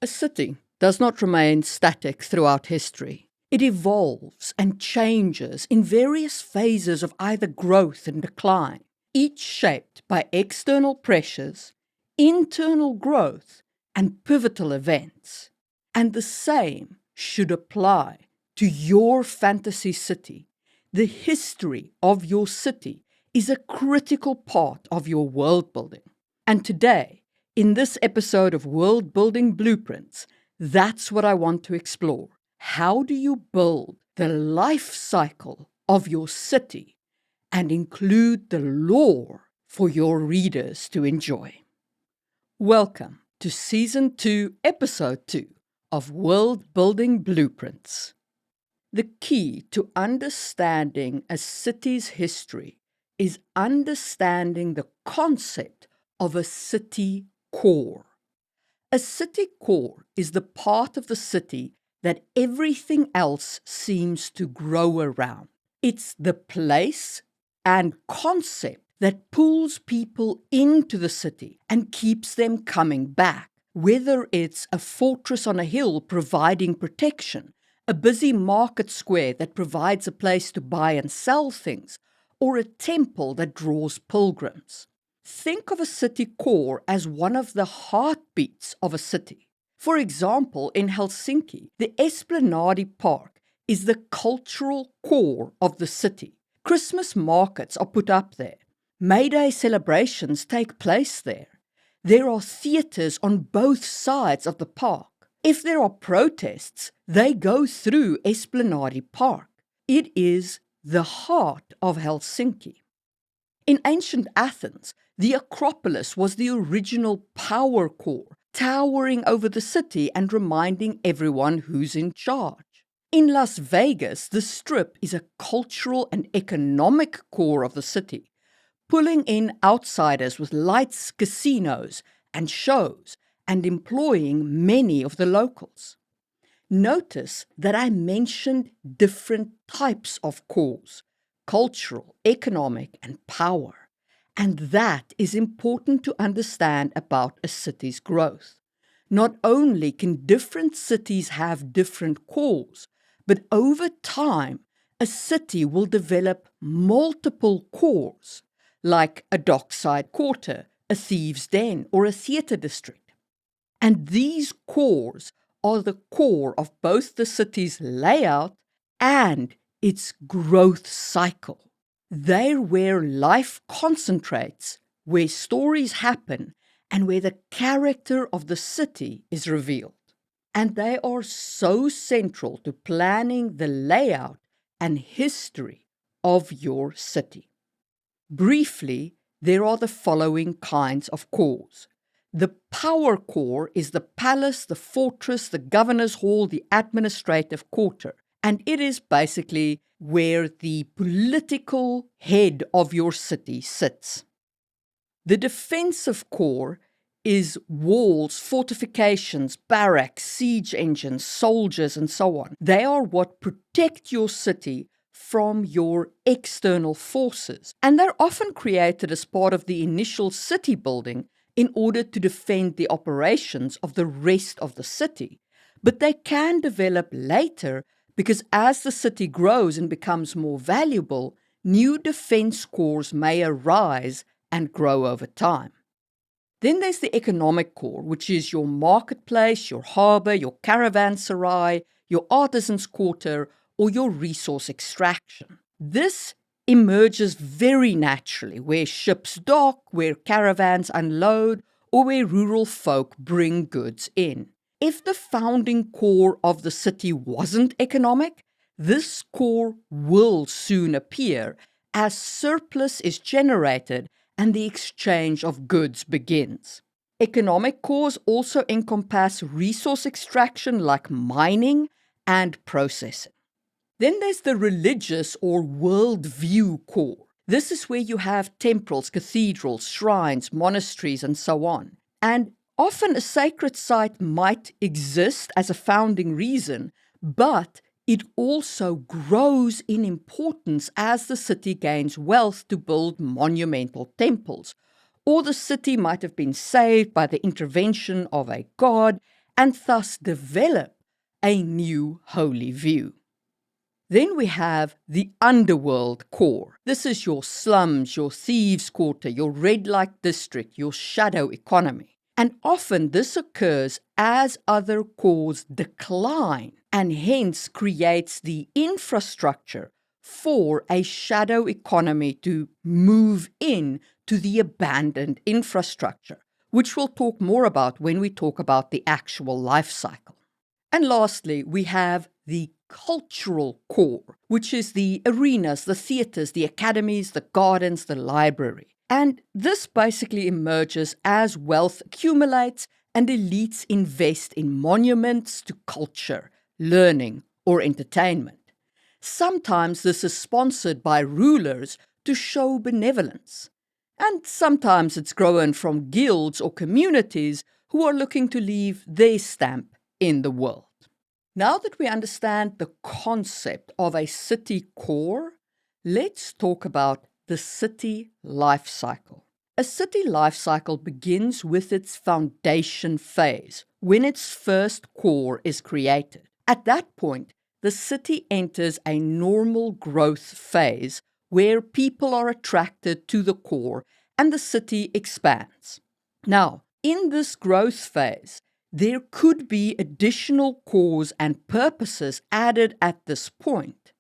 A city does not remain static throughout history. It evolves and changes in various phases of either growth and decline, each shaped by external pressures, internal growth, and pivotal events. And the same should apply to your fantasy city. The history of your city is a critical part of your world building. And today, in this episode of Worldbuilding Blueprints, that's what I want to explore. How do you build the life cycle of your city and include the lore for your readers to enjoy? Welcome to Season 2, Episode 2 of Worldbuilding Blueprints. The key to understanding a city's history is understanding the concept of a city core. A city core is the part of the city that everything else seems to grow around. It's the place and concept that pulls people into the city and keeps them coming back, whether it's a fortress on a hill providing protection, a busy market square that provides a place to buy and sell things, or a temple that draws pilgrims. Think of a city core as one of the heartbeats of a city. For example, in Helsinki, the Esplanade Park is the cultural core of the city. Christmas markets are put up there. May Day celebrations take place there. There are theatres on both sides of the park. If there are protests, they go through Esplanade Park. It is the heart of Helsinki. In ancient Athens, the Acropolis was the original power core, towering over the city and reminding everyone who's in charge. In Las Vegas, the Strip is a cultural and economic core of the city, pulling in outsiders with lights, casinos, and shows, and employing many of the locals. Notice that I mentioned different types of cores: cultural, economic, and power. And that is important to understand about a city's growth. Not only can different cities have different cores, but over time, a city will develop multiple cores, like a dockside quarter, a thieves' den, or a theatre district. And these cores are the core of both the city's layout and its growth cycle. They're where life concentrates, where stories happen, and where the character of the city is revealed. And they are so central to planning the layout and history of your city. Briefly, there are the following kinds of cores. The power core is the palace, the fortress, the governor's hall, the administrative quarter. And it is basically where the political head of your city sits. The defensive core is walls, fortifications, barracks, siege engines, soldiers, and so on. They are what protect your city from your external forces. And they're often created as part of the initial city building in order to defend the operations of the rest of the city. But they can develop later because as the city grows and becomes more valuable, new defense cores may arise and grow over time. Then there's the economic core, which is your marketplace, your harbour, your caravanserai, your artisans' quarter, or your resource extraction. This emerges very naturally where ships dock, where caravans unload, or where rural folk bring goods in. If the founding core of the city wasn't economic, this core will soon appear as surplus is generated and the exchange of goods begins. Economic cores also encompass resource extraction like mining and processing. Then there's the religious or worldview core. This is where you have temples, cathedrals, shrines, monasteries, and so on. And often a sacred site might exist as a founding reason, but it also grows in importance as the city gains wealth to build monumental temples. Or the city might have been saved by the intervention of a god, and thus develop a new holy view. Then we have the underworld core. This is your slums, your thieves' quarter, your red light district, your shadow economy. And often this occurs as other cores decline and hence creates the infrastructure for a shadow economy to move in to the abandoned infrastructure, which we'll talk more about when we talk about the actual life cycle. And lastly, we have the cultural core, which is the arenas, the theatres, the academies, the gardens, the library. And this basically emerges as wealth accumulates and elites invest in monuments to culture, learning, or entertainment. Sometimes this is sponsored by rulers to show benevolence. And sometimes it's grown from guilds or communities who are looking to leave their stamp in the world. Now that we understand the concept of a city core, let's talk about the city life cycle. A city life cycle begins with its foundation phase, when its first core is created. At that point, the city enters a normal growth phase where people are attracted to the core and the city expands. Now, in this growth phase, there could be additional cores and purposes added at this point.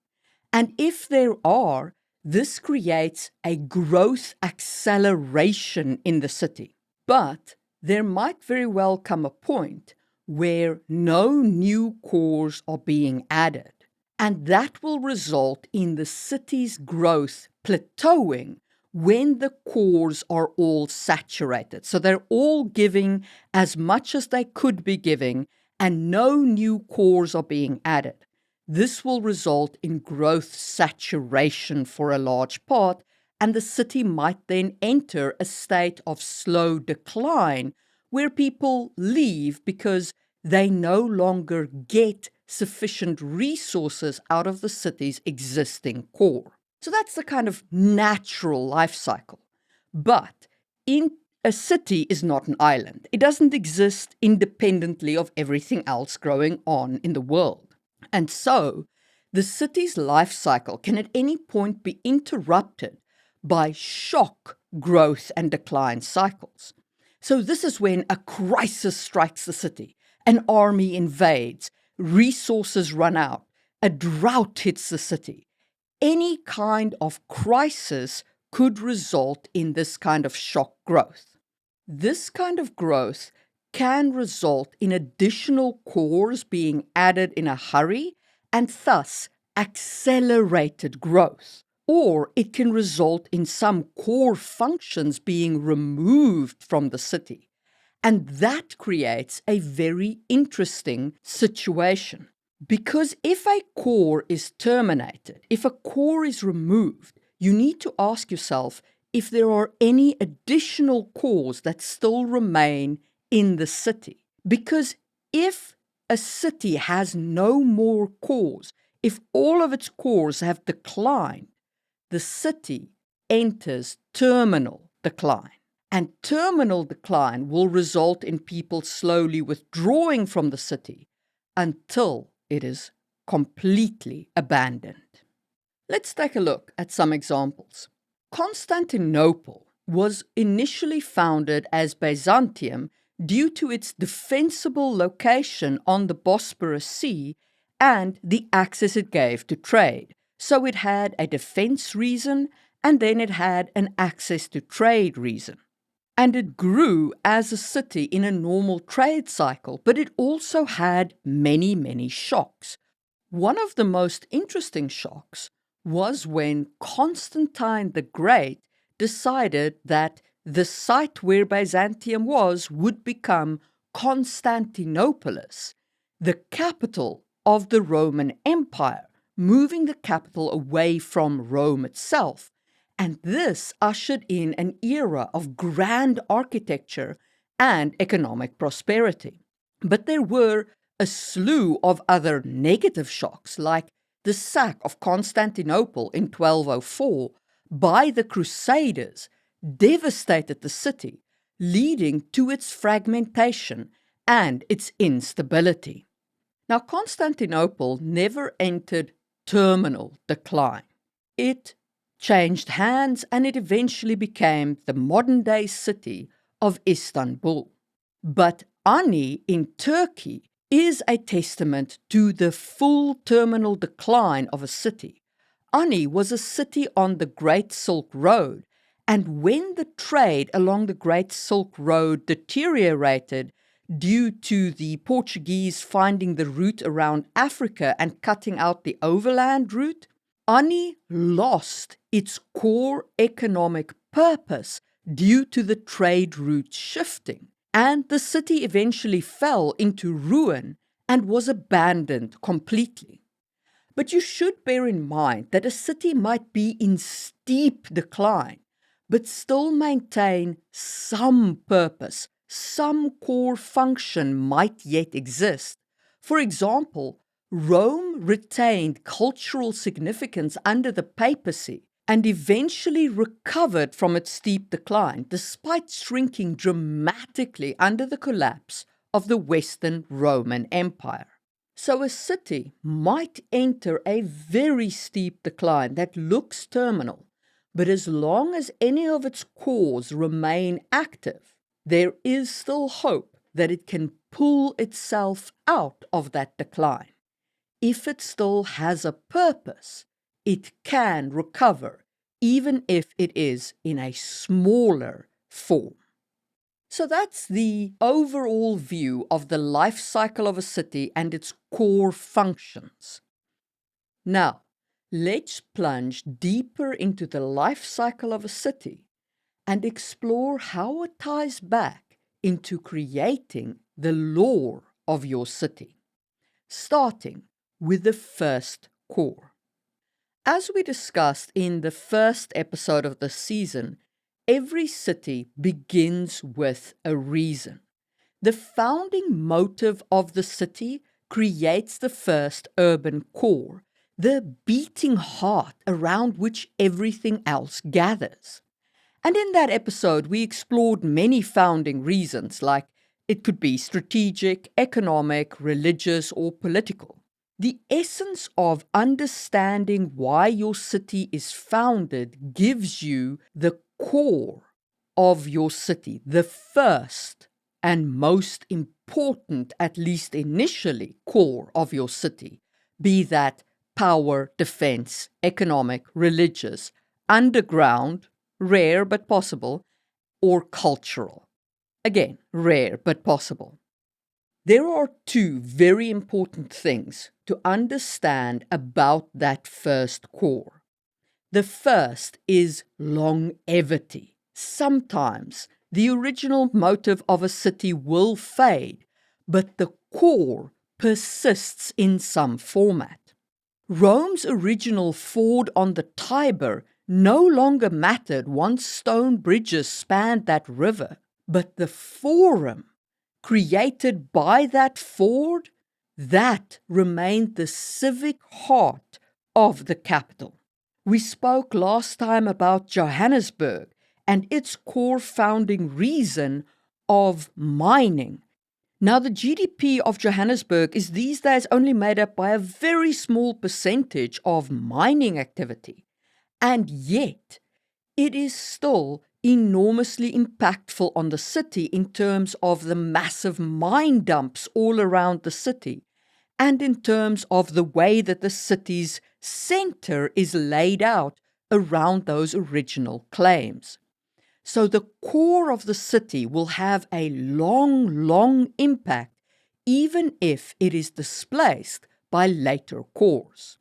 And if there are, this creates a growth acceleration in the city. But there might very well come a point where no new cores are being added. And that will result in the city's growth plateauing when the cores are all saturated. So they're all giving as much as they could be giving, and no new cores are being added. This will result in growth saturation for a large part, and the city might then enter a state of slow decline where people leave because they no longer get sufficient resources out of the city's existing core. So that's the kind of natural life cycle. But a city is not an island. It doesn't exist independently of everything else growing on in the world. And so the city's life cycle can at any point be interrupted by shock growth and decline cycles. So this is when a crisis strikes the city, an army invades, resources run out, a drought hits the city. Any kind of crisis could result in this kind of shock growth. This kind of growth can result in additional cores being added in a hurry and thus accelerated growth. Or it can result in some core functions being removed from the city. And that creates a very interesting situation. Because if a core is terminated, if a core is removed, you need to ask yourself if there are any additional cores that still remain in the city. Because if a city has no more cores, if all of its cores have declined, the city enters terminal decline. And terminal decline will result in people slowly withdrawing from the city until it is completely abandoned. Let's take a look at some examples. Constantinople was initially founded as Byzantium due to its defensible location on the Bosporus Sea and the access it gave to trade. So it had a defense reason, and then it had an access to trade reason. And it grew as a city in a normal trade cycle, but it also had many, many shocks. One of the most interesting shocks was when Constantine the Great decided that the site where Byzantium was would become Constantinopolis, the capital of the Roman Empire, moving the capital away from Rome itself. And this ushered in an era of grand architecture and economic prosperity. But there were a slew of other negative shocks, like the sack of Constantinople in 1204 by the Crusaders devastated the city, leading to its fragmentation and its instability. Now, Constantinople never entered terminal decline. It changed hands and it eventually became the modern-day city of Istanbul. But Ani in Turkey is a testament to the full terminal decline of a city. Ani was a city on the Great Silk Road, and when the trade along the Great Silk Road deteriorated due to the Portuguese finding the route around Africa and cutting out the overland route, Ani lost its core economic purpose due to the trade route shifting, and the city eventually fell into ruin and was abandoned completely. But you should bear in mind that a city might be in steep decline, but still maintain some purpose, some core function might yet exist. For example, Rome retained cultural significance under the papacy and eventually recovered from its steep decline, despite shrinking dramatically under the collapse of the Western Roman Empire. So a city might enter a very steep decline that looks terminal, but as long as any of its cores remain active, there is still hope that it can pull itself out of that decline. If it still has a purpose, it can recover, even if it is in a smaller form. So that's the overall view of the life cycle of a city and its core functions. Now, let's plunge deeper into the life cycle of a city and explore how it ties back into creating the lore of your city, starting with the first core. As we discussed in the first episode of this season, every city begins with a reason. The founding motive of the city creates the first urban core, the beating heart around which everything else gathers. And in that episode, we explored many founding reasons, like it could be strategic, economic, religious, or political. The essence of understanding why your city is founded gives you the core of your city, the first and most important, at least initially, core of your city, be that power, defense, economic, religious, underground, rare but possible, or cultural. Again, rare but possible. There are two very important things to understand about that first core. The first is longevity. Sometimes the original motive of a city will fade, but the core persists in some format. Rome's original ford on the Tiber no longer mattered once stone bridges spanned that river, but the forum created by that ford, that remained the civic heart of the capital. We spoke last time about Johannesburg and its core founding reason of mining. Now, the GDP of Johannesburg is these days only made up by a very small percentage of mining activity, and yet it is still enormously impactful on the city in terms of the massive mine dumps all around the city, and in terms of the way that the city's center is laid out around those original claims. So the core of the city will have a long impact, even if it is displaced by later cores.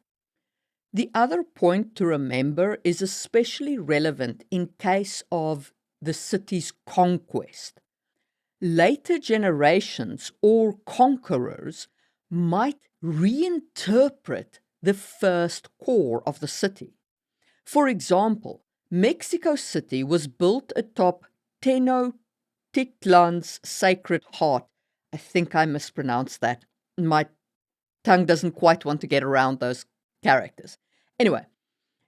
The other point to remember is especially relevant in case of the city's conquest. Later generations or conquerors might reinterpret the first core of the city. For example, Mexico City was built atop Tenochtitlan's Sacred Heart. I think I mispronounced that. My tongue doesn't quite want to get around those characters. Anyway,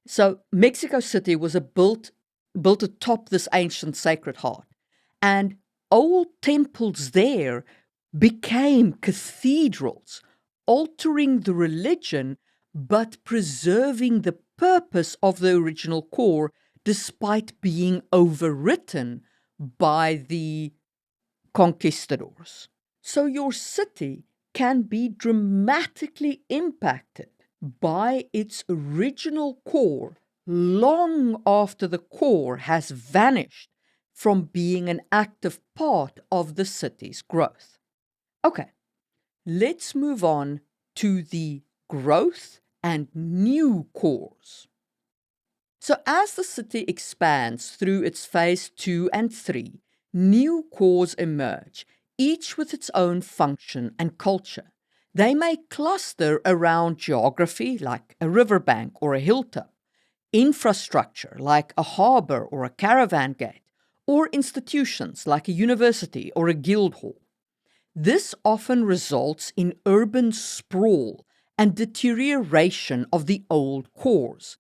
so Mexico City was built atop this ancient Sacred Heart. And old temples there became cathedrals, altering the religion but preserving the purpose of the original core despite being overwritten by the conquistadors. So your city can be dramatically impacted by its original core long after the core has vanished from being an active part of the city's growth. Okay, let's move on to the growth and new cores. So as the city expands through its phase 2 and 3, new cores emerge, each with its own function and culture. They may cluster around geography, like a riverbank or a hilltop, infrastructure, like a harbor or a caravan gate, or institutions, like a university or a guild hall. This often results in urban sprawl and deterioration of the old cores.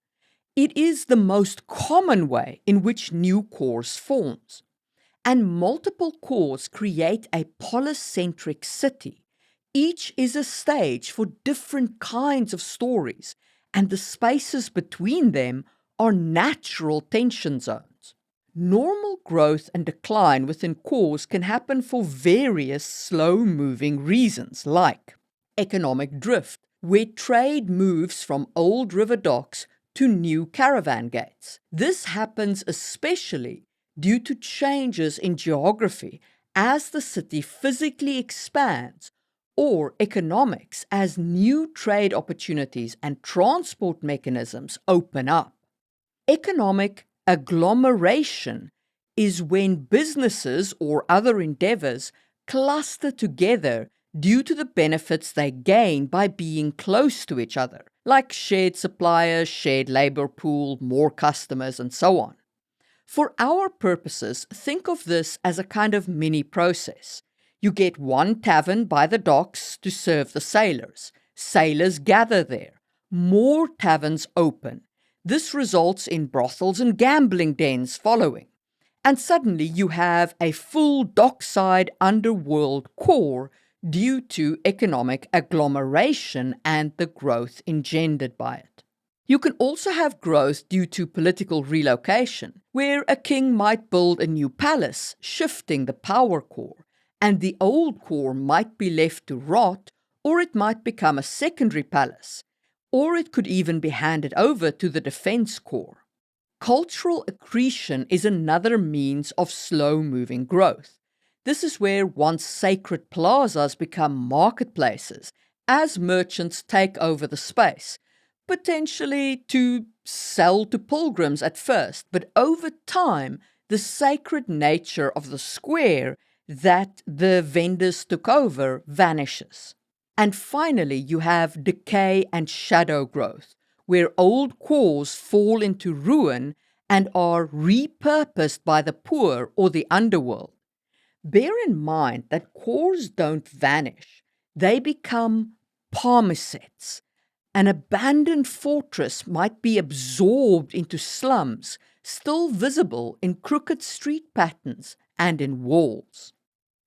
It is the most common way in which new cores forms. And multiple cores create a polycentric city. Each is a stage for different kinds of stories, and the spaces between them are natural tension zones. Normal growth and decline within cores can happen for various slow-moving reasons, like economic drift, where trade moves from old river docks to new caravan gates. This happens especially due to changes in geography as the city physically expands, or economics as new trade opportunities and transport mechanisms open up. Economic agglomeration is when businesses or other endeavors cluster together due to the benefits they gain by being close to each other, like shared suppliers, shared labor pool, more customers, and so on. For our purposes, think of this as a kind of mini process. You get one tavern by the docks to serve the sailors. Sailors gather there. More taverns open. This results in brothels and gambling dens following. And suddenly you have a full dockside underworld core due to economic agglomeration and the growth engendered by it. You can also have growth due to political relocation, where a king might build a new palace, shifting the power core, and the old core might be left to rot, or it might become a secondary palace, or it could even be handed over to the defense core. Cultural accretion is another means of slow-moving growth. This is where once sacred plazas become marketplaces, as merchants take over the space, potentially to sell to pilgrims at first, but over time, the sacred nature of the square that the vendors took over vanishes. And finally, you have decay and shadow growth, where old cores fall into ruin and are repurposed by the poor or the underworld. Bear in mind that cores don't vanish, they become parmisets. An abandoned fortress might be absorbed into slums, still visible in crooked street patterns and in walls.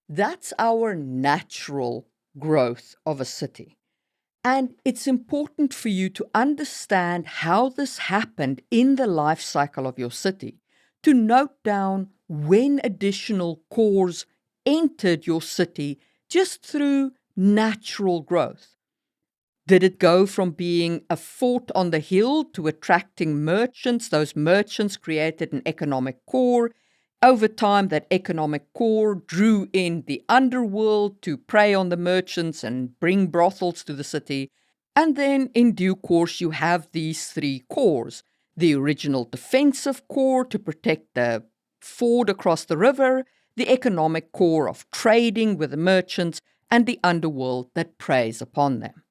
That's our natural growth of a city. And it's important for you to understand how this happened in the life cycle of your city, to note down when additional cores entered your city just through natural growth. Did it go from being a fort on the hill to attracting merchants? Those merchants created an economic core. Over time, that economic core drew in the underworld to prey on the merchants and bring brothels to the city. And then, in due course, you have these three cores. The original defensive core to protect the ford across the river, the economic core of trading with the merchants, and the underworld that preys upon them.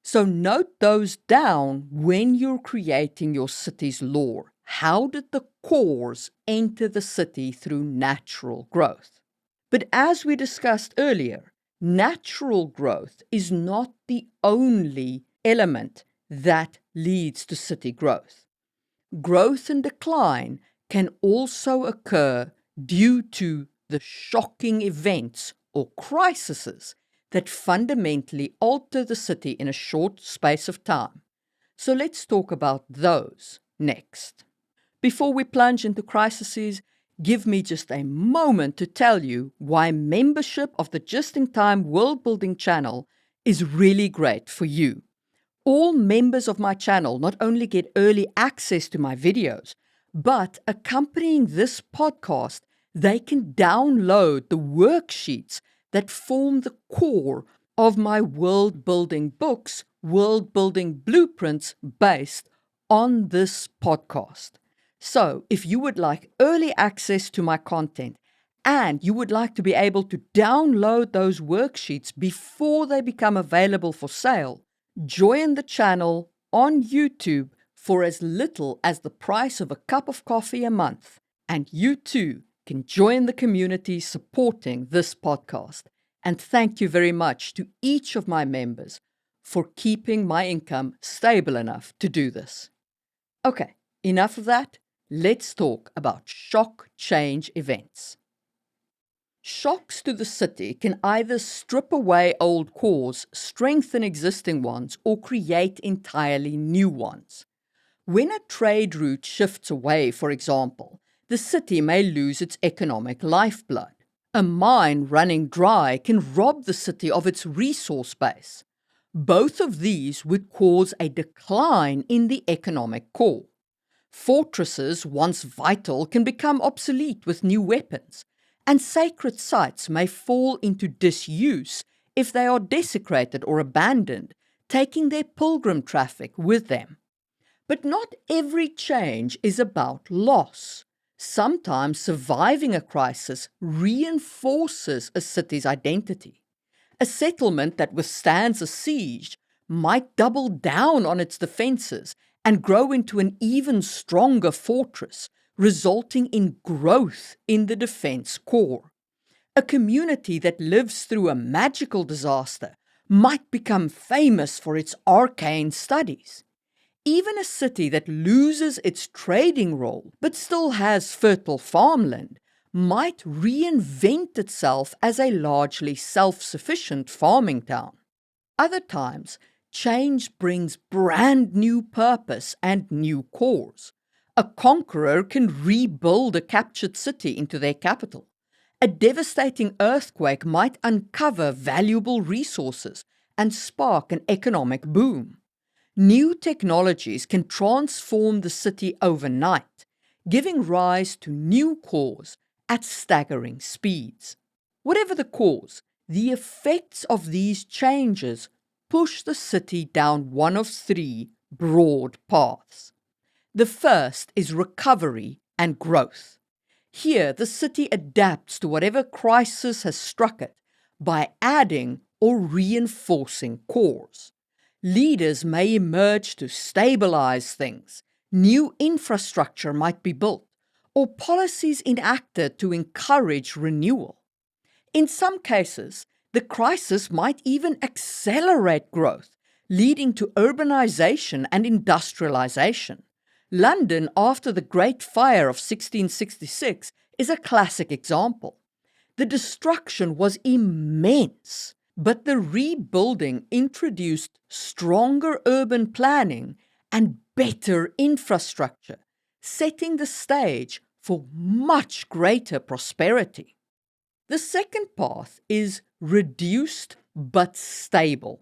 So note those down when you're creating your city's lore. How did the cores enter the city through natural growth? But as we discussed earlier, natural growth is not the only element that leads to city growth. Growth and decline can also occur due to the shocking events or crises that fundamentally alter the city in a short space of time. So let's talk about those next. Before we plunge into crises, give me just a moment to tell you why membership of the Just-in-Time World Building channel is really great for you. All members of my channel not only get early access to my videos, but accompanying this podcast, they can download the worksheets that form the core of my world building books, Worldbuilding Blueprints, based on this podcast. So, if you would like early access to my content and you would like to be able to download those worksheets before they become available for sale, join the channel on YouTube for as little as the price of a cup of coffee a month, and you too can join the community supporting this podcast. And thank you very much to each of my members for keeping my income stable enough to do this. Okay, enough of that. Let's talk about shock change events. Shocks to the city can either strip away old cores, strengthen existing ones, or create entirely new ones. When a trade route shifts away, for example, the city may lose its economic lifeblood. A mine running dry can rob the city of its resource base. Both of these would cause a decline in the economic core. Fortresses, once vital, can become obsolete with new weapons, and sacred sites may fall into disuse if they are desecrated or abandoned, taking their pilgrim traffic with them. But not every change is about loss. Sometimes surviving a crisis reinforces a city's identity. A settlement that withstands a siege might double down on its defenses and grow into an even stronger fortress, resulting in growth in the defense core. A community that lives through a magical disaster might become famous for its arcane studies. Even a city that loses its trading role but still has fertile farmland might reinvent itself as a largely self-sufficient farming town. Other times, change brings brand new purpose and new cores. A conqueror can rebuild a captured city into their capital. A devastating earthquake might uncover valuable resources and spark an economic boom. New technologies can transform the city overnight, giving rise to new cores at staggering speeds. Whatever the cause, the effects of these changes push the city down one of three broad paths. The first is recovery and growth. Here, the city adapts to whatever crisis has struck it by adding or reinforcing cores. Leaders may emerge to stabilize things, new infrastructure might be built, or policies enacted to encourage renewal. In some cases, the crisis might even accelerate growth, leading to urbanization and industrialization. London after the Great Fire of 1666 is a classic example. The destruction was immense, but the rebuilding introduced stronger urban planning and better infrastructure, setting the stage for much greater prosperity. The second path is reduced but stable.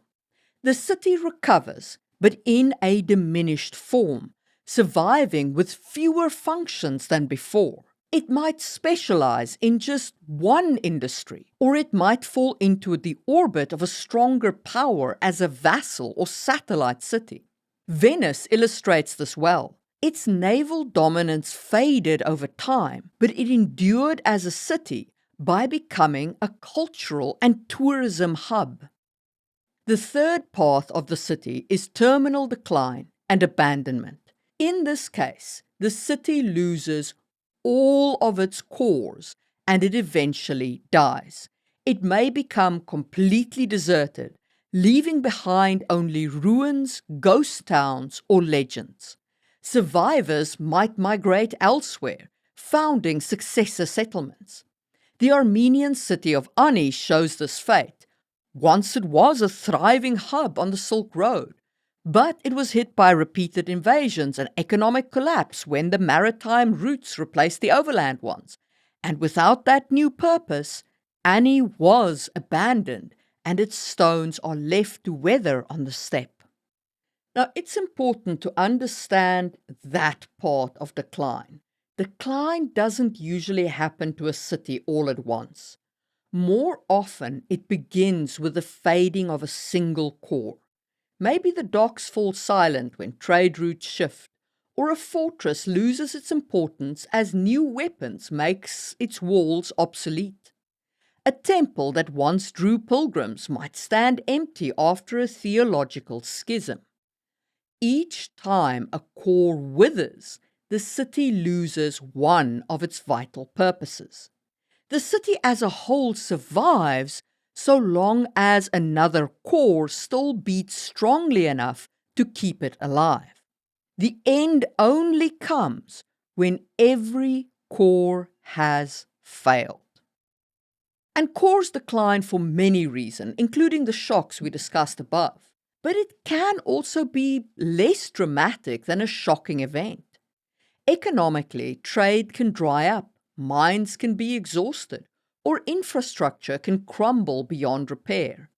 The city recovers, but in a diminished form, surviving with fewer functions than before. It might specialize in just one industry, or it might fall into the orbit of a stronger power as a vassal or satellite city. Venice illustrates this well. Its naval dominance faded over time, but it endured as a city by becoming a cultural and tourism hub. The third path of the city is terminal decline and abandonment. In this case, the city loses all of its cores and it eventually dies. It may become completely deserted, leaving behind only ruins, ghost towns, or legends. Survivors might migrate elsewhere, founding successor settlements. The Armenian city of Ani shows this fate. Once it was a thriving hub on the Silk Road, but it was hit by repeated invasions and economic collapse when the maritime routes replaced the overland ones. And without that new purpose, Ani was abandoned, and its stones are left to weather on the steppe. Now, it's important to understand that part of decline. Decline doesn't usually happen to a city all at once. More often, it begins with the fading of a single core. Maybe the docks fall silent when trade routes shift, or a fortress loses its importance as new weapons makes its walls obsolete. A temple that once drew pilgrims might stand empty after a theological schism. Each time a core withers, the city loses one of its vital purposes. The city as a whole survives so long as another core still beats strongly enough to keep it alive. The end only comes when every core has failed. And cores decline for many reasons, including the shocks we discussed above. But it can also be less dramatic than a shocking event. Economically, trade can dry up, mines can be exhausted, or infrastructure can crumble beyond repair.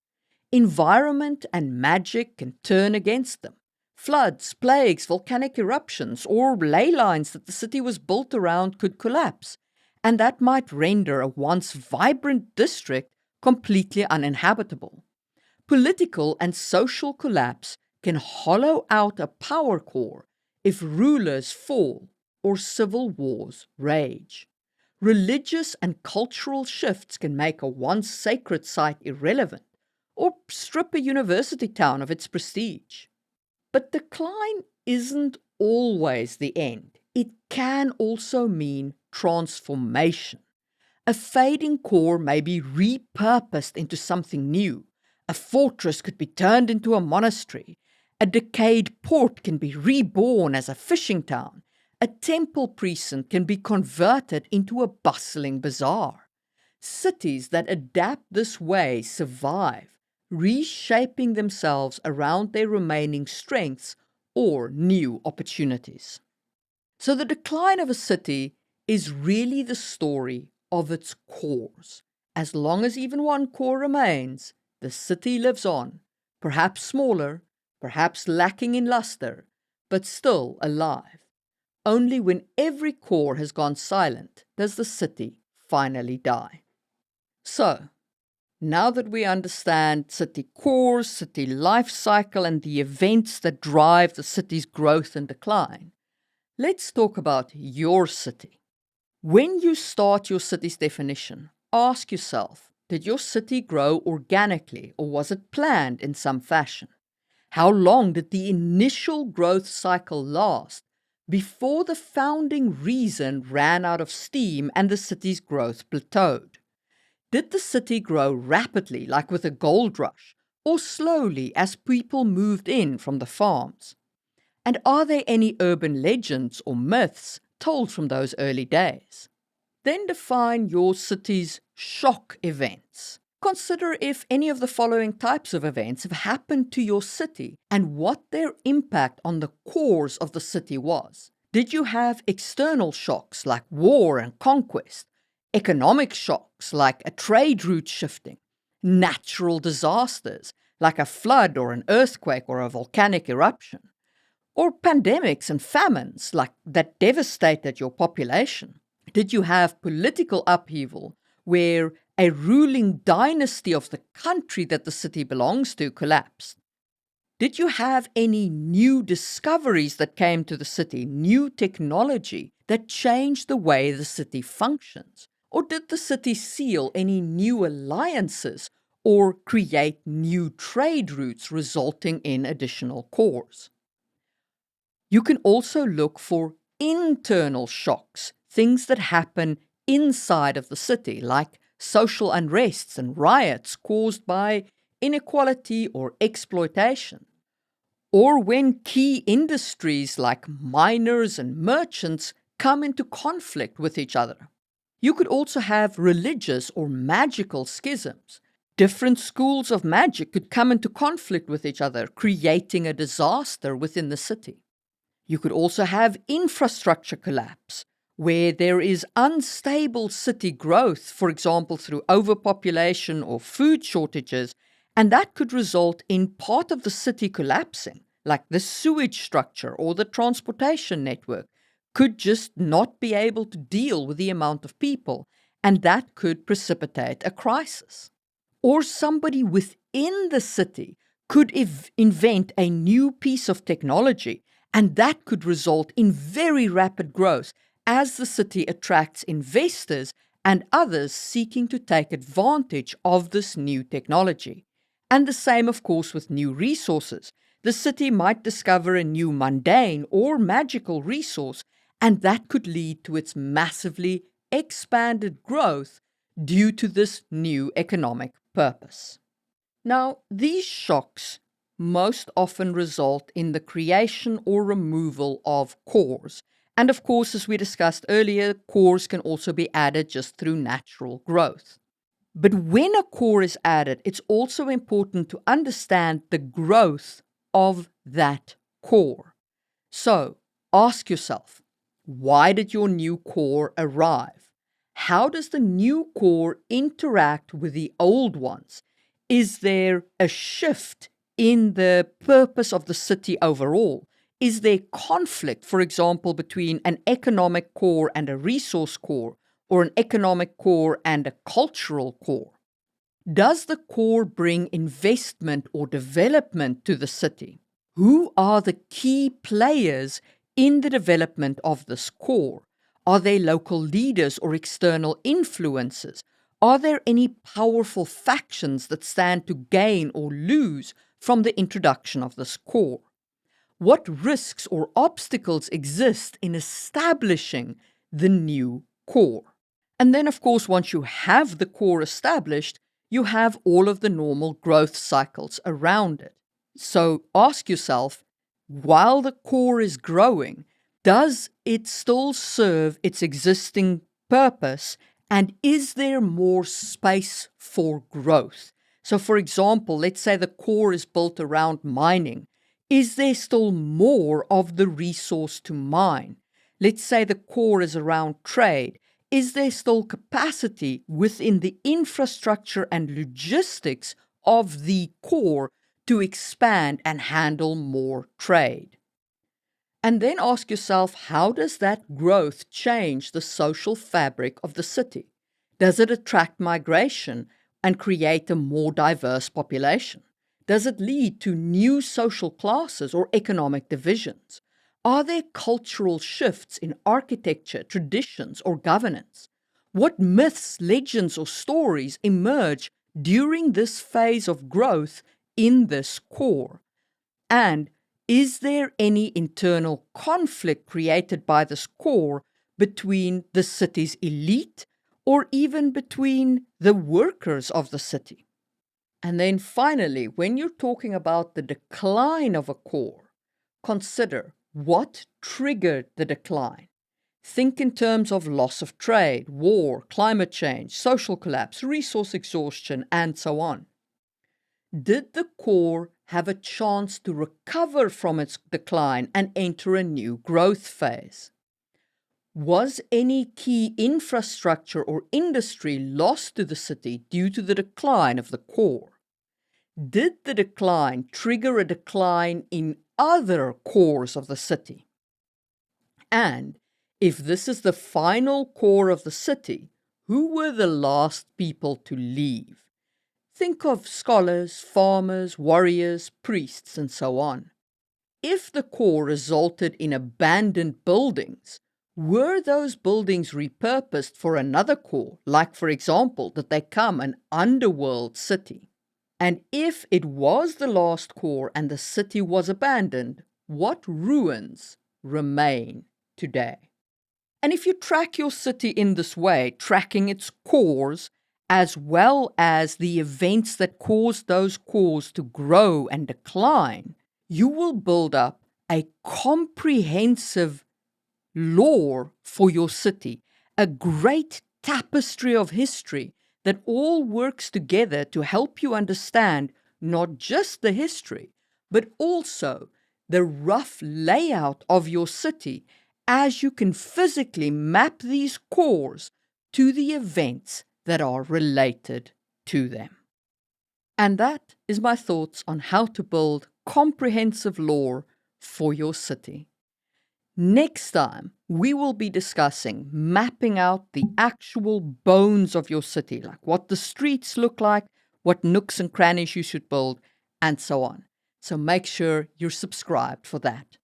Environment and magic can turn against them. Floods, plagues, volcanic eruptions, or ley lines that the city was built around could collapse, and that might render a once vibrant district completely uninhabitable. Political and social collapse can hollow out a power core if rulers fall or civil wars rage. Religious and cultural shifts can make a once sacred site irrelevant or strip a university town of its prestige. But decline isn't always the end. It can also mean transformation. A fading core may be repurposed into something new. A fortress could be turned into a monastery. A decayed port can be reborn as a fishing town. A temple precinct can be converted into a bustling bazaar. Cities that adapt this way survive, reshaping themselves around their remaining strengths or new opportunities. So the decline of a city is really the story of its cores. As long as even one core remains, the city lives on, perhaps smaller, perhaps lacking in luster, but still alive. Only when every core has gone silent does the city finally die. So, now that we understand city cores, city life cycle, and the events that drive the city's growth and decline, let's talk about your city. When you start your city's definition, ask yourself, did your city grow organically or was it planned in some fashion? How long did the initial growth cycle last before the founding reason ran out of steam and the city's growth plateaued? Did the city grow rapidly, like with a gold rush, or slowly as people moved in from the farms? And are there any urban legends or myths told from those early days? Then define your city's shock events. Consider if any of the following types of events have happened to your city and what their impact on the cores of the city was. Did you have external shocks like war and conquest, economic shocks like a trade route shifting, natural disasters like a flood or an earthquake or a volcanic eruption, or pandemics and famines like that devastated your population? Did you have political upheaval where a ruling dynasty of the country that the city belongs to collapsed? Did you have any new discoveries that came to the city, new technology that changed the way the city functions? Or did the city seal any new alliances or create new trade routes resulting in additional cores? You can also look for internal shocks, things that happen inside of the city, like social unrests and riots caused by inequality or exploitation, or when key industries like miners and merchants come into conflict with each other. You could also have religious or magical schisms. Different schools of magic could come into conflict with each other, creating a disaster within the city. You could also have infrastructure collapse, where there is unstable city growth, for example, through overpopulation or food shortages, and that could result in part of the city collapsing, like the sewage structure or the transportation network, could just not be able to deal with the amount of people, and that could precipitate a crisis. Or somebody within the city could invent a new piece of technology, and that could result in very rapid growth as the city attracts investors and others seeking to take advantage of this new technology. And the same, of course, with new resources. The city might discover a new mundane or magical resource, and that could lead to its massively expanded growth due to this new economic purpose. Now, these shocks most often result in the creation or removal of cores. And of course, as we discussed earlier, cores can also be added just through natural growth. But when a core is added, it's also important to understand the growth of that core. So, ask yourself, why did your new core arrive? How does the new core interact with the old ones? Is there a shift in the purpose of the city overall? Is there conflict, for example, between an economic core and a resource core, or an economic core and a cultural core? Does the core bring investment or development to the city? Who are the key players in the development of this core? Are they local leaders or external influences? Are there any powerful factions that stand to gain or lose from the introduction of this core? What risks or obstacles exist in establishing the new core? And then, of course, once you have the core established, you have all of the normal growth cycles around it. So ask yourself, while the core is growing, does it still serve its existing purpose, and is there more space for growth? So, for example, let's say the core is built around mining. Is there still more of the resource to mine? Let's say the core is around trade. Is there still capacity within the infrastructure and logistics of the core to expand and handle more trade? And then ask yourself, how does that growth change the social fabric of the city? Does it attract migration and create a more diverse population? Does it lead to new social classes or economic divisions? Are there cultural shifts in architecture, traditions, or governance? What myths, legends, or stories emerge during this phase of growth in this core? And is there any internal conflict created by this core between the city's elite or even between the workers of the city? And then finally, when you're talking about the decline of a core, consider what triggered the decline. Think in terms of loss of trade, war, climate change, social collapse, resource exhaustion, and so on. Did the core have a chance to recover from its decline and enter a new growth phase? Was any key infrastructure or industry lost to the city due to the decline of the core? Did the decline trigger a decline in other cores of the city? And if this is the final core of the city, who were the last people to leave? Think of scholars, farmers, warriors, priests, and so on. If the core resulted in abandoned buildings, were those buildings repurposed for another core, like, for example, that they become an underworld city? And if it was the last core and the city was abandoned, what ruins remain today? And if you track your city in this way, tracking its cores, as well as the events that caused those cores to grow and decline, you will build up a comprehensive lore for your city, a great tapestry of history that all works together to help you understand not just the history, but also the rough layout of your city as you can physically map these cores to the events that are related to them. And that is my thoughts on how to build comprehensive lore for your city. Next time, we will be discussing mapping out the actual bones of your city, like what the streets look like, what nooks and crannies you should build, and so on. So make sure you're subscribed for that.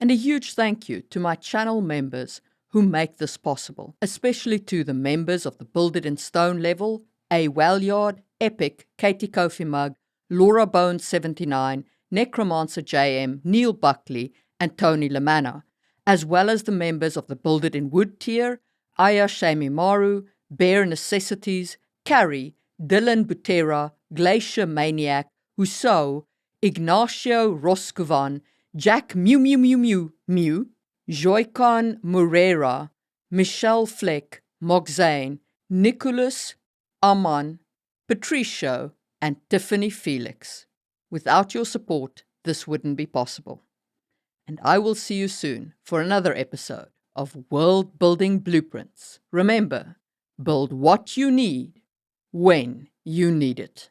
And a huge thank you to my channel members who make this possible, especially to the members of the Build It in Stone level, A. Walyard, Epic, Katie Kofi Mug, Laura Bones 79, Necromancer JM, Neil Buckley, and Tony Lamanna, as well as the members of the Build It in Wood tier, Aya Shamimaru, Bear Necessities, Carrie, Dylan Butera, Glacier Maniac, Husso, Ignacio Roscovan, Jack Mew Mew Mew Mew Mew, Joykan Moreira, Michelle Fleck, Moxane, Nicholas, Aman, Patricio, and Tiffany Felix. Without your support, this wouldn't be possible. And I will see you soon for another episode of World Building Blueprints. Remember, build what you need when you need it.